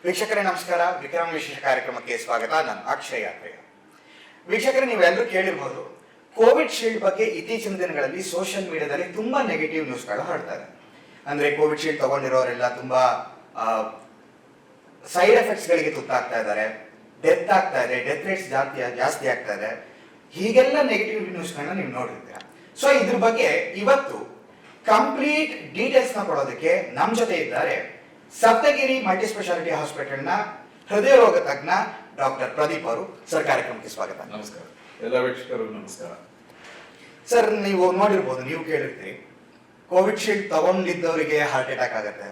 ವೀಕ್ಷಕರೇ ನಮಸ್ಕಾರ. ವಿಕ್ರಮ್ ವಿಶೇಷ ಕಾರ್ಯಕ್ರಮಕ್ಕೆ ಸ್ವಾಗತ. ನಾನು ಅಕ್ಷಯ್ ಯಾತ್ರೆ. ವೀಕ್ಷಕರೇ, ನೀವೆಲ್ಲರೂ ಕೇಳಿರ್ಬೋದು, ಕೋವಿಡ್ ಶೀಲ್ಡ್ ಬಗ್ಗೆ ಇತ್ತೀಚಿನ ದಿನಗಳಲ್ಲಿ ಸೋಷಿಯಲ್ ಮೀಡಿಯಾದಲ್ಲಿ ತುಂಬಾ ನೆಗೆಟಿವ್ ನ್ಯೂಸ್ಗಳು ಹರಡ್ತಾರೆ. ಅಂದ್ರೆ ಕೋವಿಡ್ ಶೀಲ್ಡ್ ತಗೊಂಡಿರೋರೆಲ್ಲ ತುಂಬಾ ಸೈಡ್ ಎಫೆಕ್ಟ್ಸ್ ಗಳಿಗೆ ತುತ್ತಾಗ್ತಾ ಇದ್ದಾರೆ, ಡೆತ್ ಆಗ್ತಾ ಇದೆ, ಡೆತ್ ರೇಟ್ಸ್ ಜಾಸ್ತಿ ಆಗ್ತಾ ಇದೆ. ಹೀಗೆಲ್ಲ ನೆಗೆಟಿವ್ ನ್ಯೂಸ್ಗಳನ್ನ ನೀವು ನೋಡಿರ್ತೀರ. ಸೊ ಇದ್ರ ಬಗ್ಗೆ ಇವತ್ತು ಕಂಪ್ಲೀಟ್ ಡೀಟೇಲ್ಸ್ ನ ಕೊಡೋದಕ್ಕೆ ನಮ್ಮ ಜೊತೆ ಇದ್ದಾರೆ ಸಪ್ತಗಿರಿ ಮಲ್ಟಿ ಸ್ಪೆಷಾಲಿಟಿ ಹಾಸ್ಪಿಟಲ್ನ ಹೃದಯ ರೋಗ ತಜ್ಞ ಡಾಕ್ಟರ್ ಪ್ರದೀಪ್ ಅವರು. ಸರ್, ಕಾರ್ಯಕ್ರಮಕ್ಕೆ ಸ್ವಾಗತ. ನಮಸ್ಕಾರ ಎಲ್ಲ ವೀಕ್ಷಕರು, ನಮಸ್ಕಾರ. ಸರ್, ನೀವು ನೋಡಿರ್ಬೋದು, ನೀವು ಕೇಳಿರ್ತೀರಿ, ಕೋವಿಡ್ ಶೀಲ್ಡ್ ತಗೊಂಡಿದ್ದವರಿಗೆ ಹಾರ್ಟ್ ಅಟ್ಯಾಕ್ ಆಗುತ್ತೆ,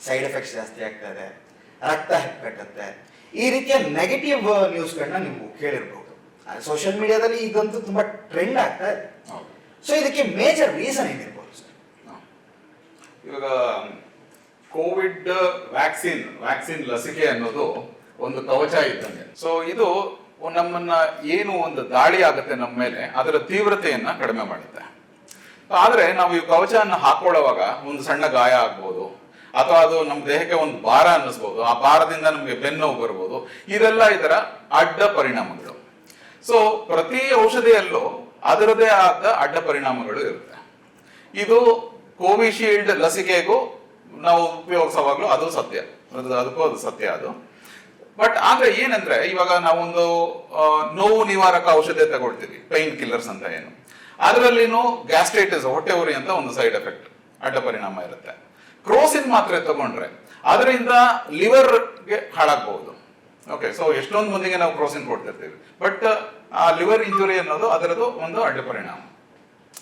ಸೈಡ್ ಎಫೆಕ್ಟ್ಸ್ ಜಾಸ್ತಿ ಆಗ್ತಾ ಇದೆ, ರಕ್ತ ಹೆಪ್ಪುಗಟ್ಟುತ್ತೆ, ಈ ರೀತಿಯ ನೆಗೆಟಿವ್ ನ್ಯೂಸ್ಗಳನ್ನ ನೀವು ಕೇಳಿರ್ಬೋದು. ಸೋಷಿಯಲ್ ಮೀಡಿಯಾದಲ್ಲಿ ಇದಂತೂ ತುಂಬಾ ಟ್ರೆಂಡ್ ಆಗ್ತಾ ಇದೆ. ಸೊ ಇದಕ್ಕೆ ಮೇಜರ್ ರೀಸನ್ ಏನಿರ್ಬೋದು ಸರ್? ಇವಾಗ ಕೋವಿಡ್ ವ್ಯಾಕ್ಸಿನ್ ಲಸಿಕೆ ಅನ್ನೋದು ಒಂದು ಕವಚ ಇದ್ದಂಗೆ. ಸೊ ಇದು ನಮ್ಮನ್ನ ಏನು ಒಂದು ದಾಳಿ ಆಗುತ್ತೆ ನಮ್ಮ ಮೇಲೆ, ಅದರ ತೀವ್ರತೆಯನ್ನ ಕಡಿಮೆ ಮಾಡುತ್ತೆ. ಆದ್ರೆ ನಾವು ಈ ಕವಚವನ್ನು ಹಾಕೊಳ್ಳುವಾಗ ಒಂದು ಸಣ್ಣ ಗಾಯ ಆಗ್ಬೋದು, ಅಥವಾ ಅದು ನಮ್ಮ ದೇಹಕ್ಕೆ ಒಂದು ಭಾರ ಅನ್ನಿಸ್ಬೋದು, ಆ ಭಾರದಿಂದ ನಮಗೆ ಬೆನ್ನೋವು ಬರ್ಬೋದು. ಇದೆಲ್ಲ ಇದರ ಅಡ್ಡ ಪರಿಣಾಮಗಳು. ಸೊ ಪ್ರತಿ ಔಷಧಿಯಲ್ಲೂ ಅದರದೇ ಆದ ಅಡ್ಡ ಪರಿಣಾಮಗಳು ಇರುತ್ತೆ. ಇದು ಕೋವಿಶೀಲ್ಡ್ ಲಸಿಕೆಗೂ ನಾವು ಉಪಯೋಗಿಸುವಾಗ್ಲೂ ಅದು ಸತ್ಯ, ಅದಕ್ಕೂ ಅದು ಸತ್ಯ ಅದು. ಬಟ್ ಆದ್ರೆ ಏನಂದ್ರೆ, ಇವಾಗ ನಾವೊಂದು ನೋವು ನಿವಾರಕ ಔಷಧಿ ತಗೊಳ್ತೀವಿ, ಪೈನ್ ಕಿಲ್ಲರ್ಸ್ ಅಂತ ಏನು, ಅದರಲ್ಲಿನೂ ಗ್ಯಾಸ್ಟ್ರೈಟಿಸ್, ಹೊಟ್ಟೆ ಉರಿ ಅಂತ ಒಂದು ಸೈಡ್ ಎಫೆಕ್ಟ್, ಅಡ್ಡ ಪರಿಣಾಮ ಇರುತ್ತೆ. ಕ್ರೋಸಿನ್ ಮಾತ್ರೆ ತಗೊಂಡ್ರೆ ಅದರಿಂದ ಲಿವರ್ಗೆ ಹಾಳಾಗಬಹುದು. ಓಕೆ, ಸೊ ಎಷ್ಟೊಂದು ಮಂದಿಗೆ ನಾವು ಕ್ರೋಸಿನ್ ಕೊಡ್ತಿರ್ತೀವಿ, ಬಟ್ ಆ ಲಿವರ್ ಇಂಜುರಿ ಅನ್ನೋದು ಅದರದ್ದು ಒಂದು ಅಡ್ಡ ಪರಿಣಾಮ.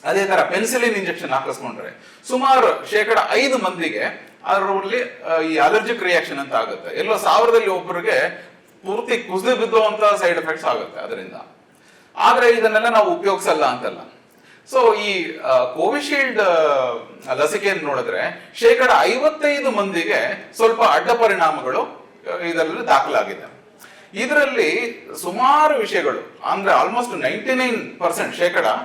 ಅದೇ ತರ ಪೆನ್ಸಿಲಿನ್ ಇಂಜೆಕ್ಷನ್ ಹಾಕಿಸ್ಕೊಂಡ್ರೆ ಸುಮಾರು 5% ಮಂದಿಗೆ ಅದರಲ್ಲಿ ಈ ಅಲರ್ಜಿಕ್ ರಿಯಾಕ್ಷನ್ ಅಂತ ಆಗುತ್ತೆ. ಎಲ್ಲೋ 1000ರಲ್ಲಿ ಒಬ್ಬರಿಗೆ ಪೂರ್ತಿ ಕುಸಿದು ಬಿದ್ದುವಂತ ಸೈಡ್ ಎಫೆಕ್ಟ್ಸ್ ಆಗುತ್ತೆ ಅದರಿಂದ. ಆದ್ರೆ ಇದನ್ನೆಲ್ಲ ನಾವು ಉಪಯೋಗಿಸಲ್ಲ ಅಂತಲ್ಲ. ಸೊ ಈ ಕೋವಿಶೀಲ್ಡ್ ಲಸಿಕೆಯನ್ನು ನೋಡಿದ್ರೆ 55% ಮಂದಿಗೆ ಸ್ವಲ್ಪ ಅಡ್ಡ ಪರಿಣಾಮಗಳು ಇದರಲ್ಲಿ ದಾಖಲಾಗಿದೆ. ಇದರಲ್ಲಿ ಸುಮಾರು ವಿಷಯಗಳು, ಅಂದ್ರೆ ಆಲ್ಮೋಸ್ಟ್ 99%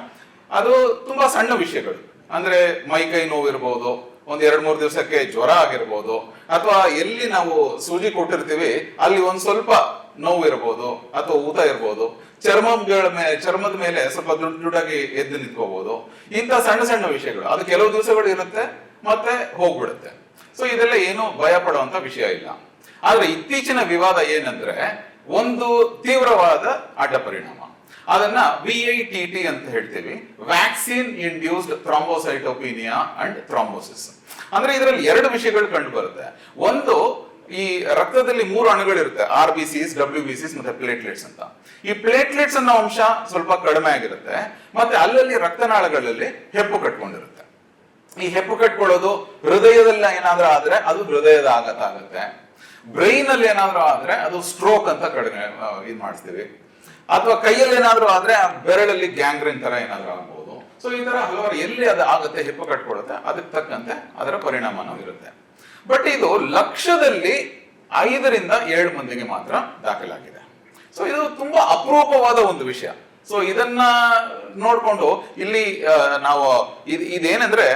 ಅದು ತುಂಬಾ ಸಣ್ಣ ವಿಷಯಗಳು. ಅಂದ್ರೆ ಮೈಕೈ ನೋವು ಇರ್ಬೋದು, ಒಂದ್ 2-3 ದಿವಸಕ್ಕೆ ಜ್ವರ ಆಗಿರ್ಬೋದು, ಅಥವಾ ಎಲ್ಲಿ ನಾವು ಸೂಜಿ ಕೊಟ್ಟಿರ್ತೀವಿ ಅಲ್ಲಿ ಒಂದ್ ಸ್ವಲ್ಪ ನೋವು ಇರ್ಬೋದು, ಅಥವಾ ಊತ ಇರ್ಬೋದು, ಚರ್ಮದ ಮೇಲೆ ಸ್ವಲ್ಪ ದುಡ್ಡಾಗಿ ಎದ್ದು ನಿಂತ್ಕೋಬಹುದು. ಇಂಥ ಸಣ್ಣ ಸಣ್ಣ ವಿಷಯಗಳು, ಅದು ಕೆಲವು ದಿವಸಗಳು ಇರುತ್ತೆ ಮತ್ತೆ ಹೋಗ್ಬಿಡುತ್ತೆ. ಸೊ ಇದೆಲ್ಲ ಏನು ಭಯ ಪಡುವಂತ ವಿಷಯ ಇಲ್ಲ. ಆದ್ರೆ ಇತ್ತೀಚಿನ ವಿವಾದ ಏನಂದ್ರೆ, ಒಂದು ತೀವ್ರವಾದ ಅಡ್ಡ ಪರಿಣಾಮ, ಅದನ್ನ VITT ಅಂತ ಹೇಳ್ತೀವಿ, ವ್ಯಾಕ್ಸಿನ್ ಇಂಡ್ಯೂಸ್ಡ್ ಥ್ರಾಂಬೋಸೈಟೋಪಿನಿಯಾ ಅಂಡ್ ಥ್ರಾಂಬೋಸಿಸ್. ಅಂದ್ರೆ ಇದರಲ್ಲಿ 2 ವಿಷಯಗಳು ಕಂಡು ಬರುತ್ತೆ. ಒಂದು, ಈ ರಕ್ತದಲ್ಲಿ 3 ಅಣುಗಳಿರುತ್ತೆ, RBCs, WBCs ಮತ್ತೆ ಪ್ಲೇಟ್ಲೆಟ್ಸ್ ಅಂತ. ಈ ಪ್ಲೇಟ್ಲೆಟ್ಸ್ ಅನ್ನೋ ಅಂಶ ಸ್ವಲ್ಪ ಕಡಿಮೆ ಆಗಿರುತ್ತೆ, ಮತ್ತೆ ಅಲ್ಲಲ್ಲಿ ರಕ್ತನಾಳಗಳಲ್ಲಿ ಹೆಪ್ಪು ಕಟ್ಕೊಂಡಿರುತ್ತೆ. ಈ ಹೆಪ್ಪು ಕಟ್ಕೊಳ್ಳೋದು ಹೃದಯದಲ್ಲಿ ಏನಾದ್ರೂ ಆದ್ರೆ ಅದು ಹೃದಯದ ಆಘಾತ ಆಗುತ್ತೆ, ಬ್ರೈನ್ ಅಲ್ಲಿ ಏನಾದ್ರೂ ಆದ್ರೆ ಅದು ಸ್ಟ್ರೋಕ್ ಅಂತ ಕಡಿಮೆ ಇದು ಮಾಡಿಸ್ತೀವಿ, ಅಥವಾ ಕೈಯಲ್ಲಿ ಏನಾದ್ರೂ ಆದ್ರೆ ಆ ಬೆರಳಲ್ಲಿ ಗ್ಯಾಂಗ್ರೀನ್ ತರ ಏನಾದ್ರೂ ಆಗ್ಬಹುದು. ಸೊ ಈ ತರ ಹಲವಾರು ಎಲ್ಲಿ ಅದು ಆಗುತ್ತೆ, ಹೆಪ್ಪು ಕಟ್ಕೊಳ್ಳುತ್ತೆ, ಅದಕ್ಕೆ ತಕ್ಕಂತೆ ಅದರ ಪರಿಣಾಮನೂ ಇರುತ್ತೆ. ಬಟ್ ಇದು ಲಕ್ಷದಲ್ಲಿ 5ರಿಂದ 7 ಮಂದಿಗೆ ಮಾತ್ರ ದಾಖಲಾಗಿದೆ. ಸೊ ಇದು ತುಂಬಾ ಅಪರೂಪವಾದ ಒಂದು ವಿಷಯ. ಸೊ ಇದನ್ನ ನೋಡ್ಕೊಂಡು ಇಲ್ಲಿ ನಾವು ಇದೇನಂದ್ರೆ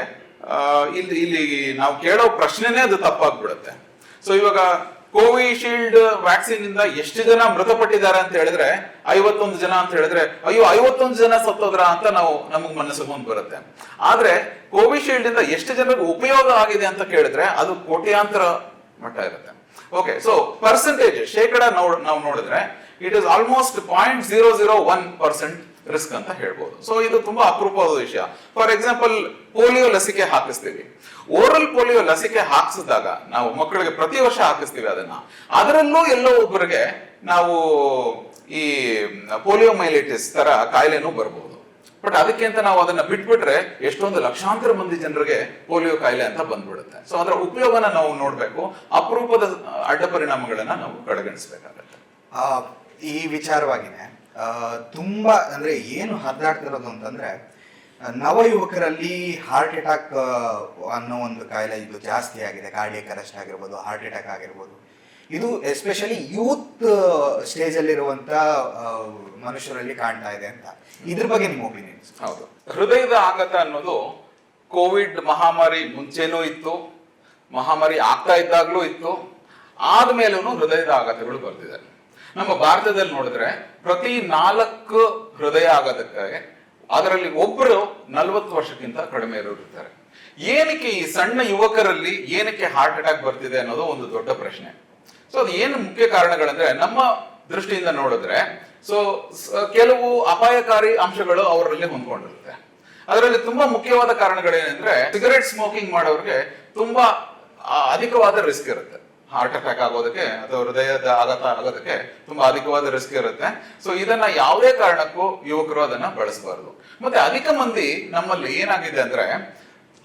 ಇಲ್ಲಿ ನಾವು ಕೇಳೋ ಪ್ರಶ್ನೆನೇ ಅದು ತಪ್ಪಾಗ್ಬಿಡುತ್ತೆ. ಸೊ ಇವಾಗ ಕೋವಿಶೀಲ್ಡ್ ವ್ಯಾಕ್ಸಿನ್ ಇಂದ ಎಷ್ಟು ಜನ ಮೃತಪಟ್ಟಿದ್ದಾರೆ ಅಂತ ಹೇಳಿದ್ರೆ 51 ಜನ ಅಂತ ಹೇಳಿದ್ರೆ, ಅಯ್ಯೋ 51 ಜನ ಸತ್ತೋದ್ರ ಅಂತ ನಮಗ್ ಮನಸ್ಸಿಗೆ ಬಂದು ಬರುತ್ತೆ. ಆದ್ರೆ ಕೋವಿಶೀಲ್ಡ್ ಇಂದ ಎಷ್ಟು ಜನರಿಗೆ ಉಪಯೋಗ ಆಗಿದೆ ಅಂತ ಕೇಳಿದ್ರೆ ಅದು ಕೋಟ್ಯಾಂತರ ಮಟ್ಟ ಇರುತ್ತೆ. ಓಕೆ, ಸೊ ಪರ್ಸೆಂಟೇಜ್ ನಾವು ನೋಡಿದ್ರೆ ಇಟ್ ಇಸ್ ಆಲ್ಮೋಸ್ಟ್ 0.001% ರಿಸ್ಕ್ ಅಂತ ಹೇಳ್ಬೋದು. ಸೊ ಇದು ತುಂಬಾ ಅಪರೂಪವಾದ ವಿಷಯ. ಫಾರ್ ಎಕ್ಸಾಂಪಲ್, ಪೋಲಿಯೋ ಲಸಿಕೆ ಹಾಕಿಸ್ತೀವಿ. ಓರಲ್ ಪೋಲಿಯೋ ಲಸಿಕೆ ಹಾಕಿಸಿದಾಗ ನಾವು ಮಕ್ಕಳಿಗೆ ಪ್ರತಿ ವರ್ಷ ಹಾಕಿಸ್ತೀವಿ ಅದರಲ್ಲೂ ಎಲ್ಲೋ ಒಬ್ಬರಿಗೆ ನಾವು ಈ ಪೋಲಿಯೋ ಮೈಲಿಟಿಸ್ ತರ ಕಾಯಿಲೆನೂ ಬರ್ಬೋದು. ಬಟ್ ಅದಕ್ಕೆ ಅಂತ ನಾವು ಅದನ್ನ ಬಿಟ್ಬಿಟ್ರೆ ಎಷ್ಟೊಂದು ಲಕ್ಷಾಂತರ ಮಂದಿ ಜನರಿಗೆ ಪೋಲಿಯೋ ಕಾಯಿಲೆ ಅಂತ ಬಂದ್ಬಿಡುತ್ತೆ. ಸೊ ಅದರ ಉಪಯೋಗನ ನಾವು ನೋಡ್ಬೇಕು, ಅಪರೂಪದ ಅಡ್ಡ ಪರಿಣಾಮಗಳನ್ನ ನಾವು ಕಡೆಗಣಿಸಬೇಕಾಗತ್ತೆ. ಈ ವಿಚಾರವಾಗಿನೇ ತುಂಬಾ ಅಂದ್ರೆ ಏನು ಹರಿದಾಡ್ತಿರೋದು ಅಂತಂದ್ರೆ, ನವ ಯುವಕರಲ್ಲಿ ಹಾರ್ಟ್ ಅಟ್ಯಾಕ್ ಅನ್ನೋ ಒಂದು ಕಾಯಿಲೆ ಇದು ಜಾಸ್ತಿ ಆಗಿದೆ. ಕಾರ್ಡಿಯಕ್ ಅರೆಸ್ಟ್ ಆಗಿರ್ಬೋದು, ಹಾರ್ಟ್ ಅಟ್ಯಾಕ್ ಆಗಿರ್ಬೋದು. ಇದು ಎಸ್ಪೆಷಲಿ ಯೂತ್ ಸ್ಟೇಜ್ ಅಲ್ಲಿರುವಂತ ಮನುಷ್ಯರಲ್ಲಿ ಕಾಣ್ತಾ ಇದೆ ಅಂತ. ಇದ್ರ ಬಗ್ಗೆ ನಿಮ್ಮ ಒಪಿನಿಯನ್? ಹೌದು, ಹೃದಯದ ಆಘಾತ ಅನ್ನೋದು ಕೋವಿಡ್ ಮಹಾಮಾರಿ ಮುಂಚೆನೂ ಇತ್ತು, ಮಹಾಮಾರಿ ಆಗ್ತಾ ಇದ್ದಾಗ್ಲೂ ಇತ್ತು, ಆದ್ಮೇಲೂ ಹೃದಯದ ಆಘಾತಗಳು ಬರ್ತಿದೆ. ನಮ್ಮ ಭಾರತದಲ್ಲಿ ನೋಡಿದ್ರೆ ಪ್ರತಿ 4 ಹೃದಯ ಆಘಾತಕ್ಕೆ ಅದರಲ್ಲಿ ಒಬ್ಬರು 40 ವರ್ಷಕ್ಕಿಂತ ಕಡಿಮೆ ಇರ್ತಾರೆ. ಏನಕ್ಕೆ ಈ ಸಣ್ಣ ಯುವಕರಲ್ಲಿ ಏನಕ್ಕೆ ಹಾರ್ಟ್ ಅಟ್ಯಾಕ್ ಬರ್ತಿದೆ ಅನ್ನೋದು ಒಂದು ದೊಡ್ಡ ಪ್ರಶ್ನೆ. ಸೊ ಅದು ಏನು ಮುಖ್ಯ ಕಾರಣಗಳಂದ್ರೆ, ನಮ್ಮ ದೃಷ್ಟಿಯಿಂದ ನೋಡಿದ್ರೆ ಕೆಲವು ಅಪಾಯಕಾರಿ ಅಂಶಗಳು ಅವರಲ್ಲಿ ಹೊಂದ್ಕೊಂಡಿರುತ್ತೆ. ಅದರಲ್ಲಿ ತುಂಬಾ ಮುಖ್ಯವಾದ ಕಾರಣಗಳೇನೆಂದ್ರೆ, ಸಿಗರೆಟ್ ಸ್ಮೋಕಿಂಗ್ ಮಾಡೋರಿಗೆ ತುಂಬಾ ಅಧಿಕವಾದ ರಿಸ್ಕ್ ಇರುತ್ತೆ ಹಾರ್ಟ್ ಅಟ್ಯಾಕ್ ಆಗೋದಕ್ಕೆ ಅಥವಾ ಹೃದಯದ ಆಘಾತ ಆಗೋದಕ್ಕೆ ತುಂಬಾ ಅಧಿಕವಾದ ರಿಸ್ಕ್ ಇರುತ್ತೆ. ಸೊ ಇದನ್ನ ಯಾವುದೇ ಕಾರಣಕ್ಕೂ ಯುವಕರು ಅದನ್ನ ಬಳಸಬಾರದು. ಮತ್ತೆ ಅಧಿಕ ಮಂದಿ ನಮ್ಮಲ್ಲಿ ಏನಾಗಿದೆ ಅಂದ್ರೆ,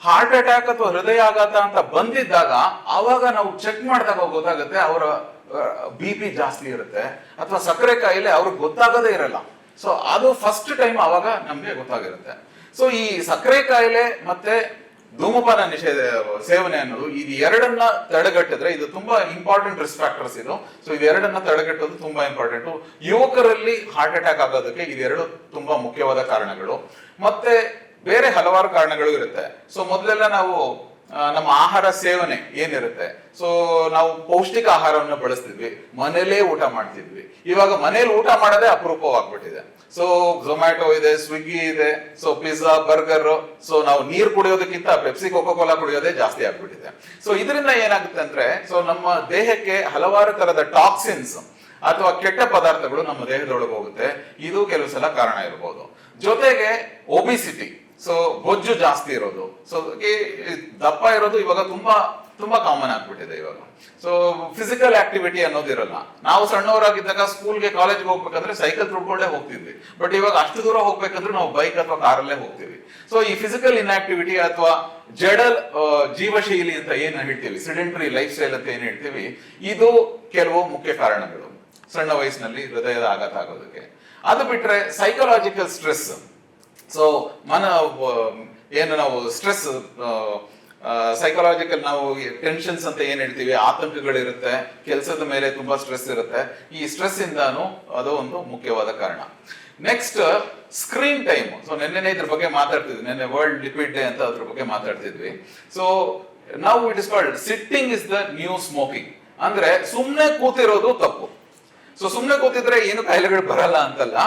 ಹಾರ್ಟ್ ಅಟ್ಯಾಕ್ ಅಥವಾ ಹೃದಯ ಆಘಾತ ಅಂತ ಬಂದಿದ್ದಾಗ ಅವಾಗ ನಾವು ಚೆಕ್ ಮಾಡಿದಾಗ ಗೊತ್ತಾಗುತ್ತೆ ಅವರ BP ಜಾಸ್ತಿ ಇರುತ್ತೆ ಅಥವಾ ಸಕ್ಕರೆ ಕಾಯಿಲೆ ಅವ್ರಿಗೆ ಗೊತ್ತಾಗದೇ ಇರಲ್ಲ. ಸೊ ಅದು ಫಸ್ಟ್ ಟೈಮ್ ಅವಾಗ ನಮ್ಗೆ ಗೊತ್ತಾಗಿರುತ್ತೆ. ಸೊ ಈ ಸಕ್ಕರೆ ಕಾಯಿಲೆ ಮತ್ತೆ ಧೂಮಪಾನ ಸೇವನೆ ಅನ್ನೋದು ಇದು ಎರಡನ್ನ ತಡೆಗಟ್ಟಿದ್ರೆ, ಇದು ತುಂಬಾ ಇಂಪಾರ್ಟೆಂಟ್ ರಿಸ್ಕ್ ಫ್ಯಾಕ್ಟರ್ಸ್ ಇದು. ಸೊ ಇದೆರಡನ್ನ ತಡೆಗಟ್ಟೋದು ತುಂಬಾ ಇಂಪಾರ್ಟೆಂಟ್. ಯುವಕರಲ್ಲಿ ಹಾರ್ಟ್ ಅಟ್ಯಾಕ್ ಆಗೋದಕ್ಕೆ ಇದೆರಡು ತುಂಬಾ ಮುಖ್ಯವಾದ ಕಾರಣಗಳು. ಮತ್ತೆ ಬೇರೆ ಹಲವಾರು ಕಾರಣಗಳು ಇರುತ್ತೆ. ಸೊ ಮೊದಲೆಲ್ಲ ನಾವು ನಮ್ಮ ಆಹಾರ ಸೇವನೆ ಏನಿರುತ್ತೆ, ಸೊ ನಾವು ಪೌಷ್ಟಿಕ ಆಹಾರವನ್ನು ಬಳಸ್ತಿದ್ವಿ, ಮನೇಲೇ ಊಟ ಮಾಡ್ತಿದ್ವಿ. ಇವಾಗ ಮನೇಲಿ ಊಟ ಮಾಡೋದೇ ಅಪರೂಪವಾಗ್ಬಿಟ್ಟಿದೆ. ಸೊ ಝೊಮ್ಯಾಟೊ ಇದೆ, ಸ್ವಿಗ್ಗಿ ಇದೆ, ಸೊ ಪಿಜ್ಜಾ, ಬರ್ಗರ್. ಸೊ ನಾವು ನೀರು ಕುಡಿಯೋದಕ್ಕಿಂತ ಪೆಪ್ಸಿ, ಕೋಕೋ ಕೋಲಾ ಕುಡಿಯೋದೇ ಜಾಸ್ತಿ ಆಗ್ಬಿಟ್ಟಿದೆ. ಸೊ ಇದರಿಂದ ಏನಾಗುತ್ತೆ ಅಂದ್ರೆ, ಸೊ ನಮ್ಮ ದೇಹಕ್ಕೆ ಹಲವಾರು ತರದ ಟಾಕ್ಸಿನ್ಸ್ ಅಥವಾ ಕೆಟ್ಟ ಪದಾರ್ಥಗಳು ನಮ್ಮ ದೇಹದೊಳಗೆ ಹೋಗುತ್ತೆ. ಇದು ಕೆಲವು ಸಲ ಕಾರಣ ಇರಬಹುದು. ಜೊತೆಗೆ ಒಬಿಸಿಟಿ, ಸೊ ಬೊಜ್ಜು ಜಾಸ್ತಿ ಇರೋದು, ಸೊ ದಪ್ಪ ಇರೋದು ಇವಾಗ ತುಂಬಾ ತುಂಬಾ ಕಾಮನ್ ಆಗ್ಬಿಟ್ಟಿದೆ ಇವಾಗ. ಸೊ ಫಿಸಿಕಲ್ ಆಕ್ಟಿವಿಟಿ ಅನ್ನೋದಿರಲ್ಲ. ನಾವು ಸಣ್ಣವರಾಗಿದ್ದಾಗ ಸ್ಕೂಲ್ಗೆ, ಕಾಲೇಜ್ಗೆ ಹೋಗ್ಬೇಕಂದ್ರೆ ಸೈಕಲ್ ತುಳ್ಕೊಂಡೇ ಹೋಗ್ತಿದ್ವಿ. ಬಟ್ ಇವಾಗ ಅಷ್ಟು ದೂರ ಹೋಗ್ಬೇಕಂದ್ರೆ ನಾವು ಬೈಕ್ ಅಥವಾ ಕಾರಲ್ಲೇ ಹೋಗ್ತೀವಿ. ಸೊ ಈ ಫಿಸಿಕಲ್ ಇನ್ಆಕ್ಟಿವಿಟಿ ಅಥವಾ ಜಡಲ್ ಜೀವಶೈಲಿ ಅಂತ ಏನ್ ಹೇಳ್ತೀವಿ, ಸಿಡೆಂಟರಿ ಲೈಫ್ ಸ್ಟೈಲ್ ಅಂತ ಏನ್ ಹೇಳ್ತೀವಿ, ಇದು ಕೆಲವು ಮುಖ್ಯ ಕಾರಣಗಳು ಸಣ್ಣ ವಯಸ್ಸಿನಲ್ಲಿ ಹೃದಯದ ಆಘಾತ ಆಗೋದಕ್ಕೆ. ಅದು ಬಿಟ್ರೆ ಸೈಕಲಾಜಿಕಲ್ ಸ್ಟ್ರೆಸ್. ಸೊ ಏನು ನಾವು ಸ್ಟ್ರೆಸ್, ಸೈಕಲಾಜಿಕಲ್ ನಾವು ಟೆನ್ಷನ್ಸ್ ಅಂತ ಏನ್ ಹೇಳ್ತೀವಿ, ಆತಂಕಗಳಿರುತ್ತೆ, ಕೆಲಸದ ಮೇಲೆ ತುಂಬಾ ಸ್ಟ್ರೆಸ್ ಇರುತ್ತೆ. ಈ ಸ್ಟ್ರೆಸ್ ಇಂದಾನು ಅದು ಒಂದು ಮುಖ್ಯವಾದ ಕಾರಣ. Next screen time. ಸೊ ನೆನ್ನೆ ಇದ್ರ ಬಗ್ಗೆ ಮಾತಾಡ್ತಿದ್ವಿ, ನೆನ್ನೆ ವರ್ಲ್ಡ್ ಲಿಪಿಡ್ ಡೇ ಅಂತ ಅದ್ರ ಬಗ್ಗೆ ಮಾತಾಡ್ತಿದ್ವಿ. ಸೊ ನಾವು it is called sitting is the new smoking. ಅಂದ್ರೆ ಸುಮ್ನೆ ಕೂತಿರೋದು ತಪ್ಪು. ಸೊ ಸುಮ್ನೆ ಕೂತಿದ್ರೆ ಏನು ಕಾಯಿಲೆಗಳು ಬರಲ್ಲ ಅಂತಲ್ಲ.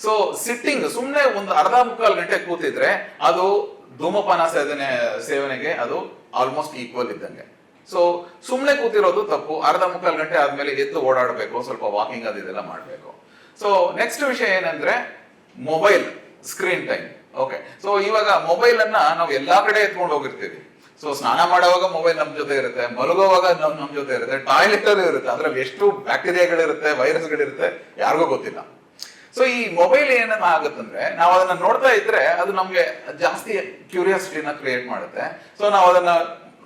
ಸೊ ಸಿಟ್ಟಿಂಗ್, ಸುಮ್ನೆ ಒಂದು ಅರ್ಧ ಮುಕ್ಕಾಲು ಗಂಟೆ ಕೂತಿದ್ರೆ ಅದು ಧೂಮಪಾನ ಸೇವನೆಗೆ ಅದು ಆಲ್ಮೋಸ್ಟ್ ಈಕ್ವಲ್ ಇದ್ದಂಗೆ. ಸೊ ಸುಮ್ನೆ ಕೂತಿರೋದು ತಪ್ಪು. ಅರ್ಧ ಮುಕ್ಕಾಲು ಗಂಟೆ ಆದ್ಮೇಲೆ ಎದ್ದು ಓಡಾಡಬೇಕು, ಸ್ವಲ್ಪ ವಾಕಿಂಗ್ ಅದೆಲ್ಲ ಮಾಡಬೇಕು. ಸೊ ನೆಕ್ಸ್ಟ್ ವಿಷಯ ಏನಂದ್ರೆ mobile screen time. Okay, so ಇವಾಗ ಮೊಬೈಲ್ ಅನ್ನ ನಾವು ಎಲ್ಲಾ ಕಡೆ ಎತ್ಕೊಂಡು ಹೋಗಿರ್ತೀವಿ. ಸೊ ಸ್ನಾನ ಮಾಡುವಾಗ ಮೊಬೈಲ್ ನಮ್ ಜೊತೆ ಇರುತ್ತೆ, ಮಲಗುವಾಗ ನಮ್ ಜೊತೆ ಇರುತ್ತೆ, ಟಾಯ್ಲೆಟ್ ಅಲ್ಲೂ ಇರುತ್ತೆ. ಅದ್ರಲ್ಲಿ ಎಷ್ಟು ಬ್ಯಾಕ್ಟೀರಿಯಾಗಳಿರುತ್ತೆ, ವೈರಸ್ಗಳಿರುತ್ತೆ, ಯಾರಿಗೂ ಗೊತ್ತಿಲ್ಲ. ಸೊ ಈ ಮೊಬೈಲ್ ಏನನ್ನ ಆಗುತ್ತಂದ್ರೆ, ನಾವು ಅದನ್ನ ನೋಡ್ತಾ ಇದ್ರೆ ಅದು ನಮ್ಗೆ ಜಾಸ್ತಿ ಕ್ಯೂರಿಯಾಸಿಟಿನ ಕ್ರಿಯೇಟ್ ಮಾಡುತ್ತೆ. ಸೊ ನಾವು ಅದನ್ನ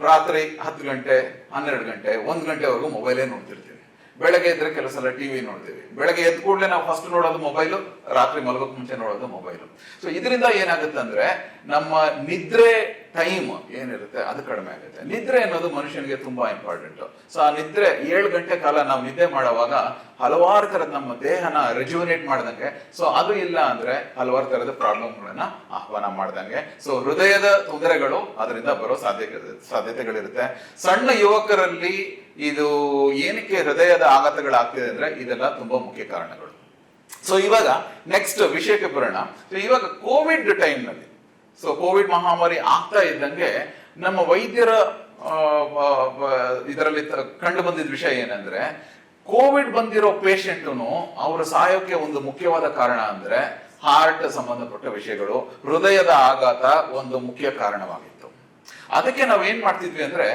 ರಾತ್ರಿ 10 ಗಂಟೆ, 12 ಗಂಟೆ, 1 ಗಂಟೆವರೆಗೂ ಮೊಬೈಲೇ ನೋಡ್ತಿರ್ತೀವಿ. ಬೆಳಗ್ಗೆ ಇದ್ರೆ ಕೆಲವು ಸಲ ಟಿವಿ ನೋಡ್ತೀವಿ. ಬೆಳಗ್ಗೆ ಎದ್ದ ಕೂಡಲೇ ನಾವು ಫಸ್ಟ್ ನೋಡೋದು ಮೊಬೈಲು, ರಾತ್ರಿ ಮಲಗೋಕ್ ಮುಂಚೆ ನೋಡೋದು ಮೊಬೈಲು. ಸೊ ಇದರಿಂದ ಏನಾಗುತ್ತೆ ಅಂದ್ರೆ ನಮ್ಮ ನಿದ್ರೆ ಟೈಮ್ ಏನಿರುತ್ತೆ ಅದು ಕಡಿಮೆ ಆಗುತ್ತೆ. ನಿದ್ರೆ ಅನ್ನೋದು ಮನುಷ್ಯನಿಗೆ ತುಂಬಾ ಇಂಪಾರ್ಟೆಂಟ್. ಸೊ ಆ ನಿದ್ರೆ 7 ಗಂಟೆ ಕಾಲ ನಾವು ನಿದ್ದೆ ಮಾಡುವಾಗ ಹಲವಾರು ತರದ ನಮ್ಮ ದೇಹನ ರೆಜ್ಯುನೇಟ್ ಮಾಡ್ದಂಗೆ. ಸೊ ಅದು ಇಲ್ಲ ಅಂದ್ರೆ ಹಲವಾರು ತರದ ಪ್ರಾಬ್ಲಮ್ಗಳನ್ನ ಆಹ್ವಾನ ಮಾಡ್ದಂಗೆ. ಸೊ ಹೃದಯದ ತೊಂದರೆಗಳು ಅದರಿಂದ ಬರೋ ಸಾಧ್ಯತೆಗಳಿರುತ್ತೆ. ಸಣ್ಣ ಯುವಕರಲ್ಲಿ ಇದು ಏನಕ್ಕೆ ಹೃದಯದ ಆಘಾತಗಳಾಗ್ತಿದೆ ಅಂದ್ರೆ ಇದೆಲ್ಲ ತುಂಬಾ ಮುಖ್ಯ ಕಾರಣಗಳು. ಸೊ ಇವಾಗ ನೆಕ್ಸ್ಟ್ ವಿಷಯಕ್ಕೆ ಬರೋಣ. ಸೊ ಇವಾಗ ಕೋವಿಡ್ ಟೈಮ್ ನಲ್ಲಿ, ಸೊ ಕೋವಿಡ್ ಮಹಾಮಾರಿ ಆಗ್ತಾ ಇದ್ದಂಗೆ ನಮ್ಮ ವೈದ್ಯರ ಇದರಲ್ಲಿ ಕಂಡು ಬಂದಿದ್ದ ವಿಷಯ ಏನಂದ್ರೆ, ಕೋವಿಡ್ ಬಂದಿರೋ ಪೇಷಂಟ್ನು ಅವರ ಸಾಯೋಕೆ ಒಂದು ಮುಖ್ಯವಾದ ಕಾರಣ ಅಂದ್ರೆ ಹಾರ್ಟ್ ಸಂಬಂಧಪಟ್ಟ ವಿಷಯಗಳು, ಹೃದಯದ ಆಘಾತ ಒಂದು ಮುಖ್ಯ ಕಾರಣವಾಗಿತ್ತು. ಅದಕ್ಕೆ ನಾವ್ ಏನ್ ಮಾಡ್ತಿದ್ವಿ ಅಂದ್ರೆ,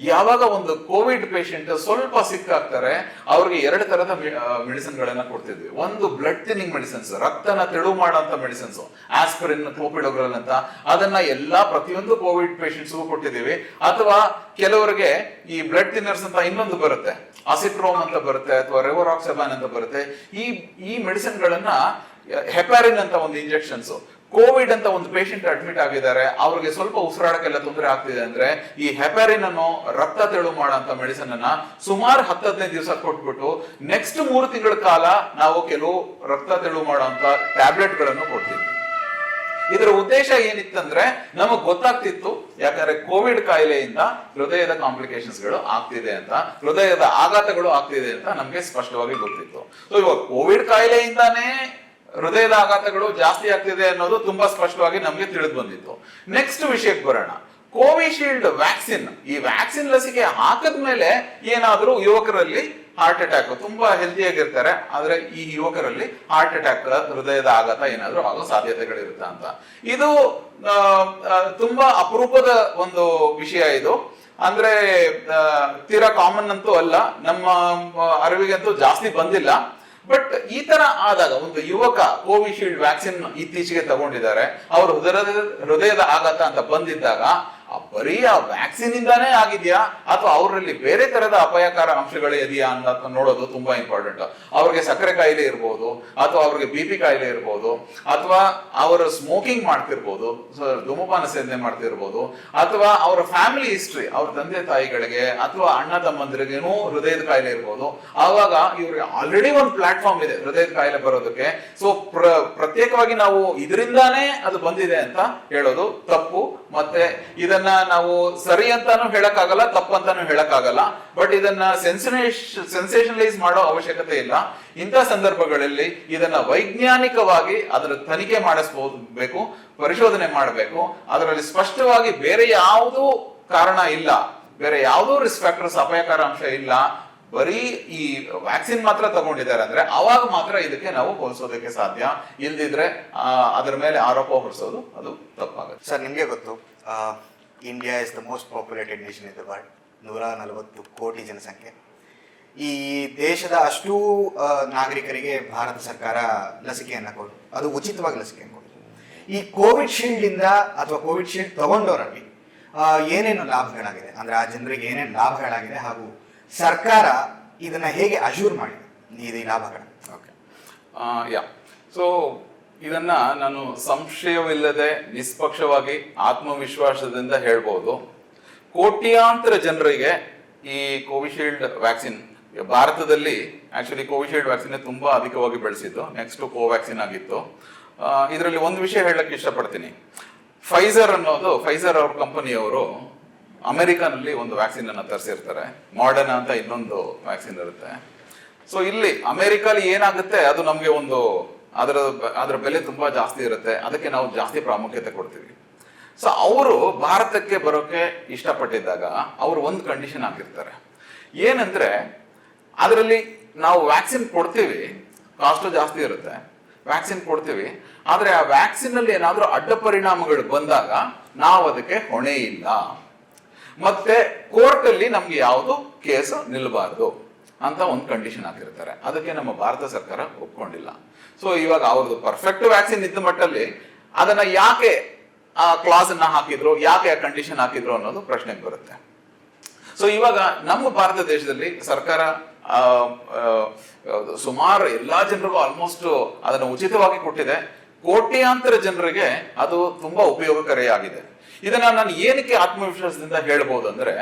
ಯಾವಾಗ ಒಂದು ಕೋವಿಡ್ ಪೇಷಂಟ್ ಸ್ವಲ್ಪ ಸಿಕ್ಕಾಗ್ತಾರೆ ಅವ್ರಿಗೆ 2 ತರದ ಮೆಡಿಸಿನ್ ಗಳನ್ನ ಕೊಡ್ತಿದ್ವಿ. ಒಂದು ಬ್ಲಡ್ ಥಿನ್ನಿಂಗ್ ಮೆಡಿಸಿನ್ಸ್, ರಕ್ತನ ತೆಳು ಮಾಡುವಂತ ಮೆಡಿಸಿನ್ಸ್, ಆಸ್ಪಿರಿನ್, ಕ್ಲೋಪಿಡೋಗ್ರಲ್ ಅಂತ, ಅದನ್ನ ಪ್ರತಿಯೊಂದು ಕೋವಿಡ್ ಪೇಷಂಟ್ಸ್ಗೂ ಕೊಟ್ಟಿದ್ದೀವಿ. ಅಥವಾ ಕೆಲವರಿಗೆ ಈ ಬ್ಲಡ್ ಥಿನ್ನರ್ಸ್ ಅಂತ ಇನ್ನೊಂದು ಬರುತ್ತೆ, ಅಸಿಟ್ರೋಮ್ ಅಂತ ಬರುತ್ತೆ, ಅಥವಾ ರೆವರಾಕ್ಸೆಬಾನ್ ಅಂತ ಬರುತ್ತೆ. ಈ ಮೆಡಿಸಿನ್ ಗಳನ್ನ, ಹೆಪಾರಿನ್ ಅಂತ ಒಂದು ಇಂಜೆಕ್ಷನ್ಸ್, ಕೋವಿಡ್ ಅಂತ ಒಂದು ಪೇಷಂಟ್ ಅಡ್ಮಿಟ್ ಆಗಿದ್ದಾರೆ, ಅವ್ರಿಗೆ ಸ್ವಲ್ಪ ಉಸಿರಾಡಕ್ಕೆಲ್ಲ ತೊಂದರೆ ಆಗ್ತಿದೆ ಅಂದ್ರೆ ಈ ಹೆಪಾರಿನ್ ಅನ್ನು, ರಕ್ತ ತೆಳು ಮಾಡುವಂತ ಮೆಡಿಸಿನ್ ಅನ್ನ ಸುಮಾರು 10-15 ದಿವಸ ಕೊಟ್ಬಿಟ್ಟು ನೆಕ್ಸ್ಟ್ 3 ತಿಂಗಳ ಕಾಲ ನಾವು ಕೆಲವು ರಕ್ತ ತೆಳು ಮಾಡುವಂತ ಟ್ಯಾಬ್ಲೆಟ್ ಗಳನ್ನು ಕೊಡ್ತೀವಿ. ಇದರ ಉದ್ದೇಶ ಏನಿತ್ತಂದ್ರೆ ನಮಗ್ ಗೊತ್ತಾಗ್ತಿತ್ತು, ಯಾಕಂದ್ರೆ ಕೋವಿಡ್ ಕಾಯಿಲೆಯಿಂದ ಹೃದಯದ ಕಾಂಪ್ಲಿಕೇಶನ್ಸ್ ಗಳು ಆಗ್ತಿದೆ ಅಂತ, ಹೃದಯದ ಆಘಾತಗಳು ಆಗ್ತಿದೆ ಅಂತ ನಮ್ಗೆ ಸ್ಪಷ್ಟವಾಗಿ ಗೊತ್ತಿತ್ತು. ಸೊ ಇವಾಗ ಕೋವಿಡ್ ಕಾಯಿಲೆಯಿಂದಾನೇ ಹೃದಯದ ಆಘಾತಗಳು ಜಾಸ್ತಿ ಆಗ್ತಿದೆ ಅನ್ನೋದು ತುಂಬಾ ಸ್ಪಷ್ಟವಾಗಿ ನಮ್ಗೆ ತಿಳಿದು ಬಂದಿತ್ತು. ನೆಕ್ಸ್ಟ್ ವಿಷಯಕ್ಕೆ ಬರೋಣ. ಕೋವಿಶೀಲ್ಡ್ ವ್ಯಾಕ್ಸಿನ್, ಈ ವ್ಯಾಕ್ಸಿನ್ ಲಸಿಕೆ ಹಾಕದ್ಮೇಲೆ ಏನಾದ್ರೂ ಯುವಕರಲ್ಲಿ ಹಾರ್ಟ್ ಅಟ್ಯಾಕ್, ತುಂಬಾ ಹೆಲ್ತಿ ಆಗಿರ್ತಾರೆ, ಆದ್ರೆ ಈ ಯುವಕರಲ್ಲಿ ಹಾರ್ಟ್ ಅಟ್ಯಾಕ್, ಹೃದಯದ ಆಘಾತ ಏನಾದ್ರೂ ಆಗೋ ಸಾಧ್ಯತೆಗಳಿರುತ್ತೆ ಅಂತ. ಇದು ತುಂಬಾ ಅಪರೂಪದ ಒಂದು ವಿಷಯ. ಇದು ಅಂದ್ರೆ ತೀರಾ ಕಾಮನ್ ಅಂತೂ ಅಲ್ಲ, ನಮ್ಮ ಅರಿವಿಗಂತೂ ಜಾಸ್ತಿ ಬಂದಿಲ್ಲ. ಬಟ್ ಈ ತರ ಆದಾಗ ಒಂದು ಯುವಕ ಕೋವಿಶೀಲ್ಡ್ ವ್ಯಾಕ್ಸಿನ್ ಇತ್ತೀಚೆಗೆ ತಗೊಂಡಿದ್ದಾರೆ, ಅವರು ಹೃದಯದ ಆಘಾತ ಅಂತ ಬಂದಿದ್ದಾಗ ಬರೀ ಆ ವ್ಯಾಕ್ಸಿನ್ ಇಂದಾನೇ ಆಗಿದ್ಯಾ ಅಥವಾ ಅವರಲ್ಲಿ ಬೇರೆ ತರದ ಅಪಾಯಕಾರ ಅಂಶಗಳು ಇದೆಯಾ ಅಂತ ನೋಡೋದು ತುಂಬಾ ಇಂಪಾರ್ಟೆಂಟ್. ಅವ್ರಿಗೆ ಸಕ್ಕರೆ ಕಾಯಿಲೆ ಇರ್ಬೋದು, ಅಥವಾ ಅವ್ರಿಗೆ BP ಕಾಯಿಲೆ ಇರ್ಬೋದು, ಅಥವಾ ಅವರು ಸ್ಮೋಕಿಂಗ್ ಮಾಡ್ತಿರ್ಬೋದು, ಧೂಮಪಾನ ಸೇವನೆ ಮಾಡ್ತಿರ್ಬೋದು, ಅಥವಾ ಅವರ ಫ್ಯಾಮಿಲಿ ಹಿಸ್ಟ್ರಿ, ಅವ್ರ ತಂದೆ ತಾಯಿಗಳಿಗೆ ಅಥವಾ ಅಣ್ಣ ತಮ್ಮಂದ್ರಿಗೇನು ಹೃದಯದ ಕಾಯಿಲೆ ಇರ್ಬೋದು. ಆವಾಗ ಇವ್ರಿಗೆ ಆಲ್ರೆಡಿ ಒಂದು ಪ್ಲಾಟ್ಫಾರ್ಮ್ ಇದೆ ಹೃದಯದ ಕಾಯಿಲೆ ಬರೋದಕ್ಕೆ. ಸೊ ಪ್ರತ್ಯೇಕವಾಗಿ ನಾವು ಇದರಿಂದಾನೇ ಅದು ಬಂದಿದೆ ಅಂತ ಹೇಳೋದು ತಪ್ಪು. ಮತ್ತೆ ಇದನ್ನ ನಾವು ಸರಿ ಅಂತಾನು ಹೇಳಕ್ಕಾಗಲ್ಲ, ತಪ್ಪಂತಾನು ಹೇಳಕ್ಕಾಗಲ್ಲ. ಬಟ್ ಇದನ್ನ ಸೆನ್ಸೇಷನಲೈಸ್ ಮಾಡೋ ಅವಶ್ಯಕತೆ ಇಲ್ಲ. ಇಂಥ ಸಂದರ್ಭಗಳಲ್ಲಿ ಇದನ್ನ ವೈಜ್ಞಾನಿಕವಾಗಿ ಅದರ ತನಿಖೆ ಮಾಡಿಸಬೇಕು, ಪರಿಶೋಧನೆ ಮಾಡಬೇಕು. ಅದರಲ್ಲಿ ಸ್ಪಷ್ಟವಾಗಿ ಬೇರೆ ಯಾವುದೂ ಕಾರಣ ಇಲ್ಲ, ಬೇರೆ ಯಾವುದೋ ರಿಸ್ಕ್ ಫ್ಯಾಕ್ಟರ್ಸ್, ಅಪಾಯಕಾರ ಅಂಶ ಇಲ್ಲ, ಬರೀ ಈ ವ್ಯಾಕ್ಸಿನ್ ಮಾತ್ರ ತಗೊಂಡಿದ್ದಾರೆ ಅಂದ್ರೆ ಅವಾಗ ಮಾತ್ರ ಇದಕ್ಕೆ ನಾವು ಹೋಲಿಸೋದಕ್ಕೆ ಸಾಧ್ಯ. ಇಲ್ದಿದ್ರೆ ಅದರ ಮೇಲೆ ಆರೋಪ ಹೊರಿಸೋದು ಅದು ತಪ್ಪಾಗುತ್ತೆ. ಸರ್, ನಿಮಗೆ ಗೊತ್ತು, India is the most populated nation in the world. 140 ಕೋಟಿ ಜನಸಂಖ್ಯೆ. ಈ ದೇಶದ ಅಷ್ಟೂ ನಾಗರಿಕರಿಗೆ ಭಾರತ ಸರ್ಕಾರ ಲಸಿಕೆಯನ್ನು ಕೊಡು, ಅದು ಉಚಿತವಾಗಿ ಲಸಿಕೆಯನ್ನು ಕೊಡು. ಈ ಕೋವಿಶೀಲ್ಡ್ ಇಂದ ಅಥವಾ ಕೋವಿಶೀಲ್ಡ್ ತಗೊಂಡವರಲ್ಲಿ ಏನೇನು ಲಾಭಗಳಾಗಿದೆ, ಅಂದ್ರೆ ಆ ಜನರಿಗೆ ಏನೇನು ಲಾಭಗಳಾಗಿದೆ, ಹಾಗೂ ಸರ್ಕಾರ ಇದನ್ನ ಹೇಗೆ ಅಶ್ಯೂರ್ ಮಾಡಿದೆ ಈ ಲಾಭಗಳ? ಓಕೆ, ಸೊ ಇದನ್ನ ನಾನು ಸಂಶಯವಿಲ್ಲದೆ ನಿಷ್ಪಕ್ಷವಾಗಿ ಆತ್ಮವಿಶ್ವಾಸದಿಂದ ಹೇಳ್ಬೋದು. ಕೋಟ್ಯಾಂತರ ಜನರಿಗೆ ಈ ಕೋವಿಶೀಲ್ಡ್ ವ್ಯಾಕ್ಸಿನ್ ಭಾರತದಲ್ಲಿ ಆಕ್ಚುಲಿ ಕೋವಿಶೀಲ್ಡ್ ವ್ಯಾಕ್ಸಿನ್ ತುಂಬಾ ಅಧಿಕವಾಗಿ ಬೆಳೆಸಿದ್ದು. ನೆಕ್ಸ್ಟ್ ಕೋವ್ಯಾಕ್ಸಿನ್ ಆಗಿತ್ತು. ಇದರಲ್ಲಿ ಒಂದು ವಿಷಯ ಹೇಳಕ್ಕೆ ಇಷ್ಟಪಡ್ತೀನಿ. ಫೈಸರ್ ಅವ್ರ ಕಂಪನಿಯವರು ಅಮೆರಿಕನಲ್ಲಿ ಒಂದು ವ್ಯಾಕ್ಸಿನ್ ಅನ್ನ ತರಿಸಿರ್ತಾರೆ. ಮಾಡರ್ನಾ ಅಂತ ಇನ್ನೊಂದು ವ್ಯಾಕ್ಸಿನ್ ಇರುತ್ತೆ. ಸೊ ಇಲ್ಲಿ ಅಮೆರಿಕಲ್ಲಿ ಏನಾಗುತ್ತೆ, ಅದು ನಮ್ಗೆ ಒಂದು ಅದರ ಬೆಲೆ ತುಂಬಾ ಜಾಸ್ತಿ ಇರುತ್ತೆ, ಅದಕ್ಕೆ ನಾವು ಜಾಸ್ತಿ ಪ್ರಾಮುಖ್ಯತೆ ಕೊಡ್ತೀವಿ. ಸೊ ಅವರು ಭಾರತಕ್ಕೆ ಬರೋಕೆ ಇಷ್ಟಪಟ್ಟಿದ್ದಾಗ ಅವರು ಒಂದು ಕಂಡೀಷನ್ ಹಾಕಿರ್ತಾರೆ. ಏನಂದ್ರೆ ಅದರಲ್ಲಿ ನಾವು ವ್ಯಾಕ್ಸಿನ್ ಕೊಡ್ತೀವಿ, ಕಾಸ್ಟ್ ಜಾಸ್ತಿ ಇರುತ್ತೆ, ವ್ಯಾಕ್ಸಿನ್ ಕೊಡ್ತೀವಿ, ಆದ್ರೆ ಆ ವ್ಯಾಕ್ಸಿನ್ ಅಲ್ಲಿ ಏನಾದ್ರೂ ಅಡ್ಡ ಪರಿಣಾಮಗಳು ಬಂದಾಗ ನಾವು ಅದಕ್ಕೆ ಹೊಣೆ ಇಲ್ಲ, ಮತ್ತೆ ಕೋರ್ಟ್ ಅಲ್ಲಿ ನಮ್ಗೆ ಯಾವುದು ಕೇಸ್ ನಿಲ್ಲಬಾರ್ದು ಅಂತ ಒಂದು ಕಂಡೀಷನ್ ಹಾಕಿರ್ತಾರೆ. ಅದಕ್ಕೆ ನಮ್ಮ ಭಾರತ ಸರ್ಕಾರ ಒಪ್ಕೊಂಡಿಲ್ಲ. ಸೊ ಇವಾಗ ಅವ್ರದ್ದು ಪರ್ಫೆಕ್ಟ್ ವ್ಯಾಕ್ಸಿನ್ ಇದ್ದ ಮಟ್ಟಲ್ಲಿ ಅದನ್ನ ಯಾಕೆ ಆ ಕ್ಲಾಸ್ ಅನ್ನ ಹಾಕಿದ್ರು, ಯಾಕೆ ಆ ಕಂಡೀಷನ್ ಹಾಕಿದ್ರು ಅನ್ನೋದು ಪ್ರಶ್ನೆಗೆ ಬರುತ್ತೆ. ಸೊ ಇವಾಗ ನಮ್ಮ ಭಾರತ ದೇಶದಲ್ಲಿ ಸರ್ಕಾರ ಸುಮಾರು ಎಲ್ಲಾ ಜನರಿಗೂ ಆಲ್ಮೋಸ್ಟ್ ಅದನ್ನು ಉಚಿತವಾಗಿ ಕೊಟ್ಟಿದೆ. ಕೋಟ್ಯಾಂತರ ಜನರಿಗೆ ಅದು ತುಂಬಾ ಉಪಯೋಗಕಾರಿಯಾಗಿದೆ. ಇದನ್ನ ನಾನು ಏನಕ್ಕೆ ಆತ್ಮವಿಶ್ವಾಸದಿಂದ ಹೇಳ್ಬೋದು ಅಂದ್ರೆ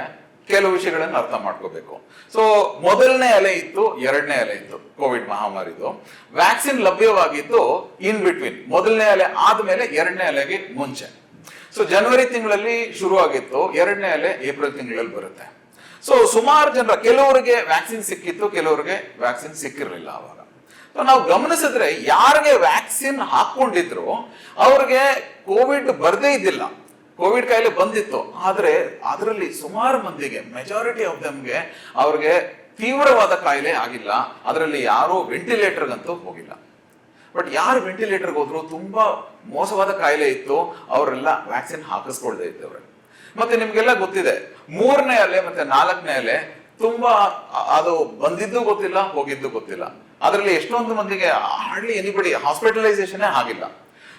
ಕೆಲವು ವಿಷಯಗಳನ್ನು ಅರ್ಥ ಮಾಡ್ಕೋಬೇಕು. ಸೊ ಮೊದಲನೇ ಅಲೆ ಇತ್ತು, ಎರಡನೇ ಅಲೆ ಇತ್ತು ಕೋವಿಡ್ ಮಹಾಮಾರಿದು. ವ್ಯಾಕ್ಸಿನ್ ಲಭ್ಯವಾಗಿದ್ದು ಇನ್ ಬಿಟ್ವೀನ್, ಮೊದಲನೇ ಅಲೆ ಆದ್ಮೇಲೆ ಎರಡನೇ ಅಲೆಗೆ ಮುಂಚೆ. ಸೊ ಜನವರಿ ತಿಂಗಳಲ್ಲಿ ಶುರು ಆಗಿತ್ತು, ಎರಡನೇ ಅಲೆ ಏಪ್ರಿಲ್ ತಿಂಗಳಲ್ಲಿ ಬರುತ್ತೆ. ಸೊ ಸುಮಾರು ಜನರ, ಕೆಲವರಿಗೆ ವ್ಯಾಕ್ಸಿನ್ ಸಿಕ್ಕಿತ್ತು, ಕೆಲವರಿಗೆ ವ್ಯಾಕ್ಸಿನ್ ಸಿಕ್ಕಿರ್ಲಿಲ್ಲ. ಅವಾಗ ನಾವು ಗಮನಿಸಿದ್ರೆ ಯಾರಿಗೆ ವ್ಯಾಕ್ಸಿನ್ ಹಾಕೊಂಡಿದ್ರು ಅವ್ರಿಗೆ ಕೋವಿಡ್ ಬರ್ದೇ ಇದ್ದಿಲ್ಲ, ಕೋವಿಡ್ ಕಾಯಿಲೆ ಬಂದಿತ್ತು. ಆದ್ರೆ ಅದರಲ್ಲಿ ಸುಮಾರು ಮಂದಿಗೆ, ಮೆಜಾರಿಟಿ ಆಫ್ ದಮ್ಗೆ ಅವ್ರಿಗೆ ತೀವ್ರವಾದ ಕಾಯಿಲೆ ಆಗಿಲ್ಲ. ಅದರಲ್ಲಿ ಯಾರು ವೆಂಟಿಲೇಟರ್ಗಂತೂ ಹೋಗಿಲ್ಲ. ಬಟ್ ಯಾರು ವೆಂಟಿಲೇಟರ್ಗೆ ಹೋದ್ರು, ತುಂಬಾ ಮೋಸವಾದ ಕಾಯಿಲೆ ಇತ್ತು, ಅವರೆಲ್ಲ ವ್ಯಾಕ್ಸಿನ್ ಹಾಕಿಸ್ಕೊಳ್ದೇ ಇದ್ದವ್ರೆ. ಮತ್ತೆ ನಿಮ್ಗೆಲ್ಲ ಗೊತ್ತಿದೆ, 3ನೇ ಅಲೆ ಮತ್ತೆ 4ನೇ ಅಲೆ ತುಂಬಾ, ಅದು ಬಂದಿದ್ದು ಗೊತ್ತಿಲ್ಲ, ಹೋಗಿದ್ದು ಗೊತ್ತಿಲ್ಲ. ಅದರಲ್ಲಿ ಎಷ್ಟೊಂದು ಮಂದಿಗೆ ಹಾರ್ಡ್ಲಿ ಎನಿಬಡಿ ಹಾಸ್ಪಿಟಲೈಸೇಷನ್ ಆಗಿಲ್ಲ.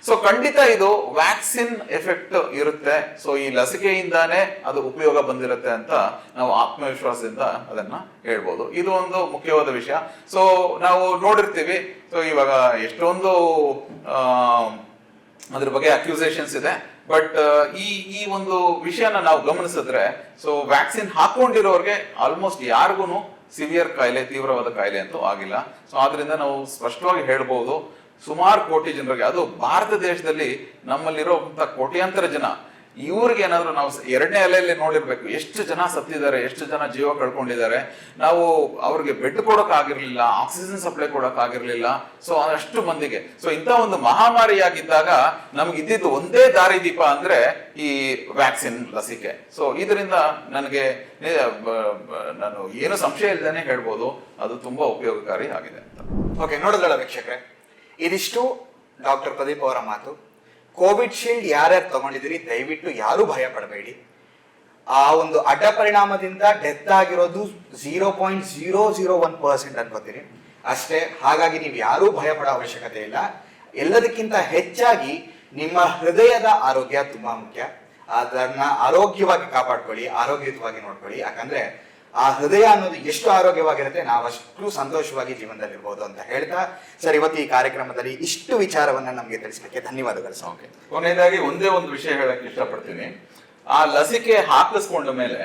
ಸೊ ಖಂಡಿತ ಇದು ವ್ಯಾಕ್ಸಿನ್ ಎಫೆಕ್ಟ್ ಇರುತ್ತೆ. ಸೊ ಈ ಲಸಿಕೆಯಿಂದಾನೇ ಅದು ಉಪಯೋಗ ಬಂದಿರುತ್ತೆ ಅಂತ ನಾವು ಆತ್ಮವಿಶ್ವಾಸದಿಂದ ಅದನ್ನ ಹೇಳ್ಬೋದು. ಇದು ಒಂದು ಮುಖ್ಯವಾದ ವಿಷಯ. ಸೊ ನಾವು ನೋಡಿರ್ತೀವಿ, ಸೊ ಇವಾಗ ಎಷ್ಟೊಂದು ಅದ್ರ ಬಗ್ಗೆ ಅಕ್ಯೂಸೇಷನ್ಸ್ ಇದೆ. ಬಟ್ ಈ ಒಂದು ವಿಷಯನ ನಾವು ಗಮನಿಸಿದ್ರೆ, ಸೊ ವ್ಯಾಕ್ಸಿನ್ ಹಾಕೊಂಡಿರೋರ್ಗೆ ಆಲ್ಮೋಸ್ಟ್ ಯಾರಿಗೂ ಸಿವಿಯರ್ ಕಾಯಿಲೆ, ತೀವ್ರವಾದ ಕಾಯಿಲೆ ಅಂತೂ ಆಗಿಲ್ಲ. ಸೊ ಆದ್ರಿಂದ ನಾವು ಸ್ಪಷ್ಟವಾಗಿ ಹೇಳ್ಬೋದು, ಸುಮಾರು ಕೋಟಿ ಜನರಿಗೆ, ಅದು ಭಾರತ ದೇಶದಲ್ಲಿ ನಮ್ಮಲ್ಲಿರುವಂತ ಕೋಟ್ಯಾಂತರ ಜನ, ಇವ್ರಿಗೆ ಏನಾದ್ರು ನಾವು ಎರಡನೇ ಅಲೆಯಲ್ಲಿ ನೋಡಿರ್ಬೇಕು ಎಷ್ಟು ಜನ ಸತ್ತಿದ್ದಾರೆ, ಎಷ್ಟು ಜನ ಜೀವ ಕಳ್ಕೊಂಡಿದ್ದಾರೆ. ನಾವು ಅವ್ರಿಗೆ ಬೆಡ್ ಕೊಡೋಕ್ ಆಗಿರ್ಲಿಲ್ಲ, ಆಕ್ಸಿಜನ್ ಸಪ್ಲೈ ಕೊಡೋಕ್ ಆಗಿರ್ಲಿಲ್ಲ. ಸೊ ಅಷ್ಟು ಮಂದಿಗೆ, ಸೊ ಇಂಥ ಒಂದು ಮಹಾಮಾರಿಯಾಗಿದ್ದಾಗ ನಮ್ಗೆ ಇದ್ದಿದ್ದು ಒಂದೇ ದಾರಿದೀಪ ಅಂದ್ರೆ ಈ ವ್ಯಾಕ್ಸಿನ್ ಲಸಿಕೆ. ಸೊ ಇದರಿಂದ ನನಗೆ ನಾನು ಏನು ಸಂಶಯ ಇಲ್ಲದೇನೆ ಹೇಳ್ಬೋದು, ಅದು ತುಂಬಾ ಉಪಯೋಗಕಾರಿ ಆಗಿದೆ ಅಂತ. ಓಕೆ, ನೋಡಿದ್ರಲ್ಲ ವೀಕ್ಷಕರೇ, ಇದಿಷ್ಟು ಡಾಕ್ಟರ್ ಪ್ರದೀಪ್ ಅವರ ಮಾತು. ಕೋವಿಡ್ ಶೀಲ್ಡ್ ಯಾರ್ಯಾರು ತಗೊಂಡಿದ್ದೀರಿ ದಯವಿಟ್ಟು ಯಾರೂ ಭಯ ಪಡಬೇಡಿ. ಆ ಒಂದು ಅಡ್ಡ ಪರಿಣಾಮದಿಂದ ಡೆತ್ ಆಗಿರೋದು 0.001% ಅನ್ಕೋತೀರಿ ಅಷ್ಟೇ. ಹಾಗಾಗಿ ನೀವು ಯಾರೂ ಭಯ ಪಡೋ ಅವಶ್ಯಕತೆ ಇಲ್ಲ. ಎಲ್ಲದಕ್ಕಿಂತ ಹೆಚ್ಚಾಗಿ ನಿಮ್ಮ ಹೃದಯದ ಆರೋಗ್ಯ ತುಂಬಾ ಮುಖ್ಯ. ಅದನ್ನ ಆರೋಗ್ಯವಾಗಿ ಕಾಪಾಡ್ಕೊಳ್ಳಿ, ಆರೋಗ್ಯಯುತವಾಗಿ ನೋಡ್ಕೊಳ್ಳಿ. ಯಾಕಂದ್ರೆ ಆ ಹೃದಯ ಅನ್ನೋದು ಎಷ್ಟು ಆರೋಗ್ಯವಾಗಿರುತ್ತೆ, ನಾವಷ್ಟು ಸಂತೋಷವಾಗಿ ಜೀವನದಲ್ಲಿ ಇರ್ಬೋದು ಅಂತ ಹೇಳ್ತಾ, ಸರ್ ಇವತ್ತು ಈ ಕಾರ್ಯಕ್ರಮದಲ್ಲಿ ಇಷ್ಟು ವಿಚಾರವನ್ನ ನಮಗೆ ತಿಳಿಸಲಿಕ್ಕೆ ಧನ್ಯವಾದಗಳು ಸರ್. ಓಕೆ, ಕೊನೆಯದಾಗಿ ಒಂದೇ ಒಂದು ವಿಷಯ ಹೇಳಕ್ ಇಷ್ಟಪಡ್ತೀನಿ. ಆ ಲಸಿಕೆ ಹಾಕಿಸ್ಕೊಂಡ ಮೇಲೆ,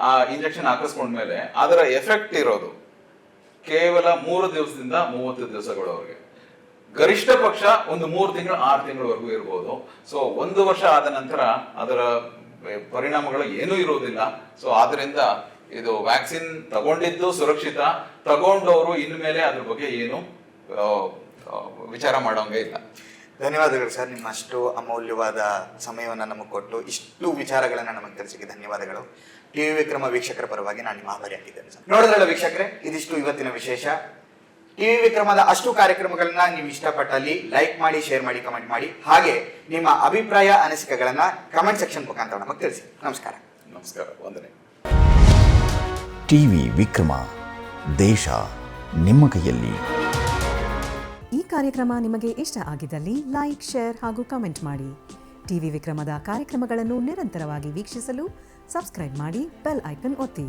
ಆ ಇಂಜೆಕ್ಷನ್ ಹಾಕಿಸ್ಕೊಂಡ ಮೇಲೆ ಅದರ ಎಫೆಕ್ಟ್ ಇರೋದು ಕೇವಲ 3 ದಿವಸದಿಂದ 30 ದಿವಸಗಳವರೆಗೆ, ಗರಿಷ್ಠ ಪಕ್ಷ ಒಂದು 3 ತಿಂಗಳು 6 ತಿಂಗಳವರೆಗೂ ಇರ್ಬೋದು. ಸೊ 1 ವರ್ಷ ಆದ ನಂತರ ಅದರ ಪರಿಣಾಮಗಳು ಏನೂ ಇರೋದಿಲ್ಲ. ಸೊ ಆದ್ರಿಂದ ಇದು ವ್ಯಾಕ್ಸಿನ್ ತಗೊಂಡಿದ್ದು ಸುರಕ್ಷಿತ, ತಗೊಂಡವರು ಇನ್ಮೇಲೆ ಅದ್ರ ಬಗ್ಗೆ ಏನು ವಿಚಾರ ಮಾಡೋಂಗೆ ಇಲ್ಲ. ಧನ್ಯವಾದಗಳು ಸರ್, ನಿಮ್ಮಷ್ಟು ಅಮೂಲ್ಯವಾದ ಸಮಯವನ್ನು ನಮಗೆ ಕೊಟ್ಟು ಇಷ್ಟು ವಿಚಾರಗಳನ್ನು ನಮಗೆ ತಿಳಿಸಿಕ್ಕೆ ಧನ್ಯವಾದಗಳು. ಟಿವಿ ವಿಕ್ರಮ ವೀಕ್ಷಕರ ಪರವಾಗಿ ನಾನು ನಿಮ್ಮ ಆಭಾರಿಯಾಗಿದ್ದೇನೆ ಸರ್. ನೋಡಿದ್ರಲ್ಲ ವೀಕ್ಷಕರೇ, ಇದಿಷ್ಟು ಇವತ್ತಿನ ವಿಶೇಷ. ಟಿವಿ ವಿಕ್ರಮದ ಅಷ್ಟು ಕಾರ್ಯಕ್ರಮಗಳನ್ನ ನೀವು ಇಷ್ಟಪಟ್ಟಲ್ಲಿ ಲೈಕ್ ಮಾಡಿ, ಶೇರ್ ಮಾಡಿ, ಕಮೆಂಟ್ ಮಾಡಿ. ಹಾಗೆ ನಿಮ್ಮ ಅಭಿಪ್ರಾಯ ಅನಿಸಿಕೆಗಳನ್ನ ಕಮೆಂಟ್ ಸೆಕ್ಷನ್ ಮುಖಾಂತರ ನಮಗೆ ತಿಳಿಸಿ. ನಮಸ್ಕಾರ. ನಮಸ್ಕಾರ, ವಂದನೆ. ಟಿವಿ ವಿಕ್ರಮ, ದೇಶ ನಿಮ್ಮ ಕೈಯಲ್ಲಿ. ಈ ಕಾರ್ಯಕ್ರಮ ನಿಮಗೆ ಇಷ್ಟ ಆಗಿದ್ದಲ್ಲಿ ಲೈಕ್, ಶೇರ್ ಹಾಗೂ ಕಮೆಂಟ್ ಮಾಡಿ. ಟಿವಿ ವಿಕ್ರಮದ ಕಾರ್ಯಕ್ರಮಗಳನ್ನು ನಿರಂತರವಾಗಿ ವೀಕ್ಷಿಸಲು ಸಬ್ಸ್ಕ್ರೈಬ್ ಮಾಡಿ, ಬೆಲ್ ಐಕನ್ ಒತ್ತಿ.